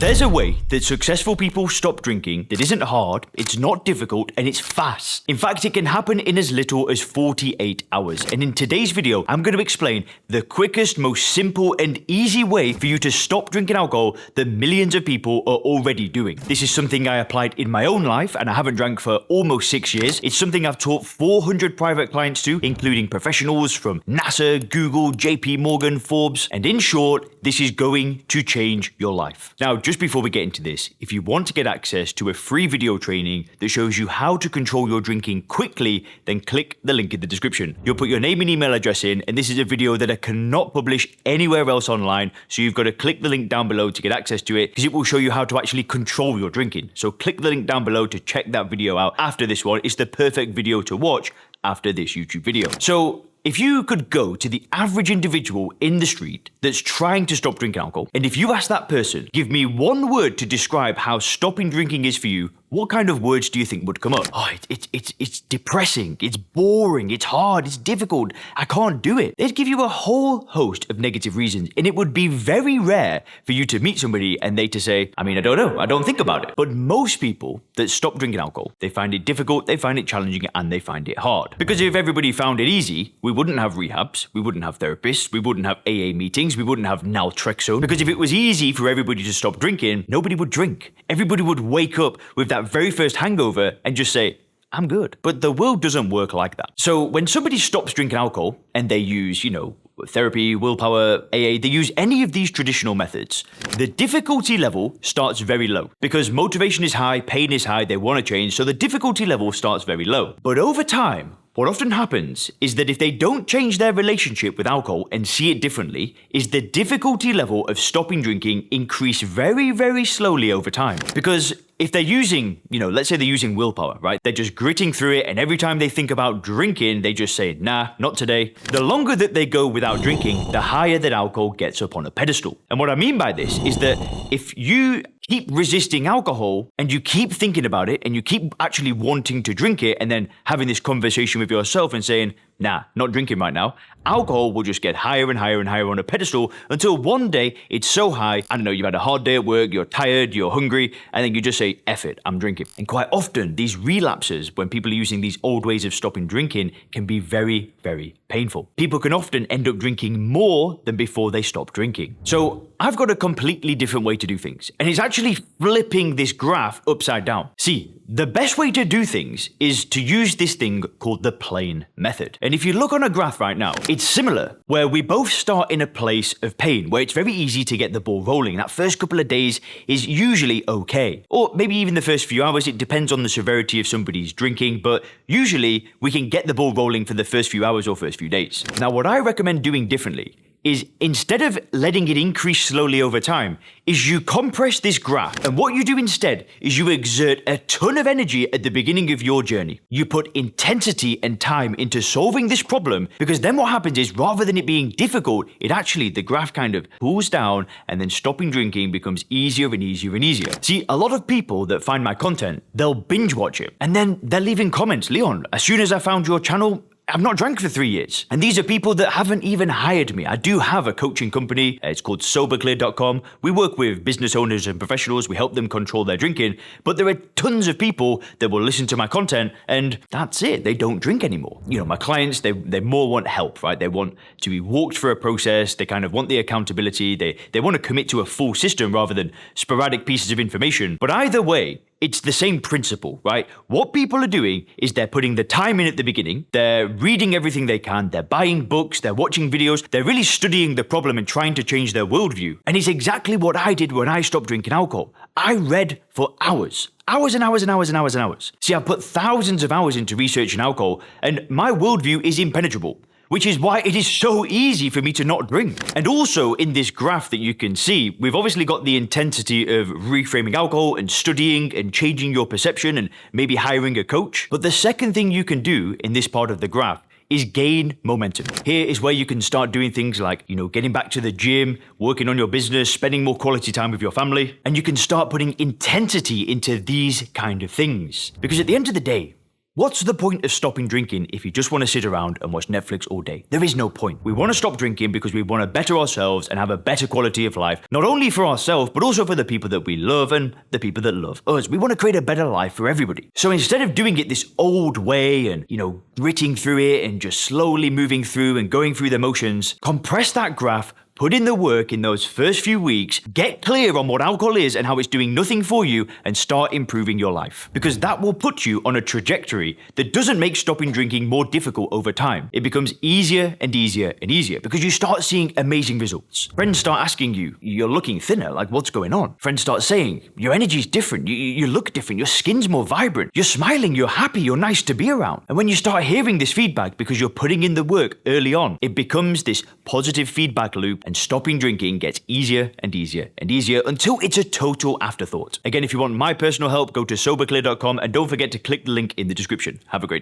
There's a way that successful people stop drinking that isn't hard, it's not difficult, and it's fast. In fact, it can happen in as little as 48 hours. And in today's video, I'm going to explain the quickest, most simple, and easy way for you to stop drinking alcohol that millions of people are already doing. This is something I applied in my own life, and I haven't drank for almost 6 years. It's something I've taught 400 private clients to, including professionals from NASA, Google, JP Morgan, Forbes, and in short, this is going to change your life. Now, just before we get into this, if you want to get access to a free video training that shows you how to control your drinking quickly, then click the link in the description. You'll put your name and email address in, and this is a video that I cannot publish anywhere else online, so you've got to click the link down below to get access to it, because it will show you how to actually control your drinking. So click the link down below to check that video out after this one. It's the perfect video to watch after this YouTube video. So if you could go to the average individual in the street that's trying to stop drinking alcohol, and if you ask that person, give me one word to describe how stopping drinking is for you, what kind of words do you think would come up? Oh, it's depressing, it's boring, it's hard, it's difficult, I can't do it. They'd give you a whole host of negative reasons, and it would be very rare for you to meet somebody and they to say, I mean, I don't know, I don't think about it. But most people that stop drinking alcohol, they find it difficult, they find it challenging, and they find it hard. Because if everybody found it easy, we wouldn't have rehabs, we wouldn't have therapists, we wouldn't have AA meetings, we wouldn't have naltrexone. Because if it was easy for everybody to stop drinking, nobody would drink. Everybody would wake up with that very first hangover and just say, I'm good. But the world doesn't work like that. So when somebody stops drinking alcohol and they use, therapy, willpower, AA, they use any of these traditional methods, the difficulty level starts very low because motivation is high, pain is high, they want to change, so the difficulty level starts very low. But over time, what often happens is that if they don't change their relationship with alcohol and see it differently, is the difficulty level of stopping drinking increase very, very slowly over time. Because if they're using, let's say they're using willpower, right? They're just gritting through it, and every time they think about drinking, they just say, nah, not today. The longer that they go without drinking, the higher that alcohol gets up on a pedestal. And what I mean by this is that if you keep resisting alcohol and you keep thinking about it and you keep actually wanting to drink it and then having this conversation with yourself and saying, nah, not drinking right now, alcohol will just get higher and higher and higher on a pedestal until one day it's so high, I don't know, you've had a hard day at work, you're tired, you're hungry, and then you just say, F it, I'm drinking. And quite often, these relapses, when people are using these old ways of stopping drinking, can be very, very painful. People can often end up drinking more than before they stop drinking. So I've got a completely different way to do things, and it's actually flipping this graph upside down. See, the best way to do things is to use this thing called the plane method. And if you look on a graph right now, it's similar, where we both start in a place of pain, where it's very easy to get the ball rolling. That first couple of days is usually okay. Or maybe even the first few hours, it depends on the severity of somebody's drinking, but usually we can get the ball rolling for the first few hours or first few days. Now, what I recommend doing differently is instead of letting it increase slowly over time, is you compress this graph. And what you do instead is you exert a ton of energy at the beginning of your journey. You put intensity and time into solving this problem, because then what happens is rather than it being difficult, the graph kind of pulls down, and then stopping drinking becomes easier and easier and easier. See, a lot of people that find my content, they'll binge watch it, and then they're leaving comments, Leon, as soon as I found your channel, I've not drank for 3 years. And these are people that haven't even hired me. I do have a coaching company. It's called soberclear.com. We work with business owners and professionals. We help them control their drinking. But there are tons of people that will listen to my content and that's it. They don't drink anymore. My clients, they more want help, right? They want to be walked through a process. They kind of want the accountability. They want to commit to a full system rather than sporadic pieces of information. But either way, it's the same principle, right? What people are doing is they're putting the time in at the beginning, they're reading everything they can, they're buying books, they're watching videos, they're really studying the problem and trying to change their worldview. And it's exactly what I did when I stopped drinking alcohol. I read for hours. Hours and hours and hours and hours and hours. See, I put thousands of hours into researching alcohol, and my worldview is impenetrable, which is why it is so easy for me to not drink. And also in this graph that you can see, we've obviously got the intensity of reframing alcohol and studying and changing your perception and maybe hiring a coach. But the second thing you can do in this part of the graph is gain momentum. Here is where you can start doing things like, getting back to the gym, working on your business, spending more quality time with your family, and you can start putting intensity into these kind of things. Because at the end of the day, What's the point of stopping drinking if you just want to sit around and watch Netflix all day? There is no point. We want to stop drinking because we want to better ourselves and have a better quality of life, not only for ourselves, but also for the people that we love and the people that love us. We want to create a better life for everybody. So instead of doing it this old way and, gritting through it and just slowly moving through and going through the motions, compress that graph, put in the work in those first few weeks, get clear on what alcohol is and how it's doing nothing for you, and start improving your life. Because that will put you on a trajectory that doesn't make stopping drinking more difficult over time. It becomes easier and easier and easier because you start seeing amazing results. Friends start asking you, you're looking thinner, like what's going on? Friends start saying, your energy's different, you look different, your skin's more vibrant, you're smiling, you're happy, you're nice to be around. And when you start hearing this feedback because you're putting in the work early on, it becomes this positive feedback loop, and stopping drinking gets easier and easier and easier until it's a total afterthought. Again, if you want my personal help, go to soberclear.com and don't forget to click the link in the description. Have a great day.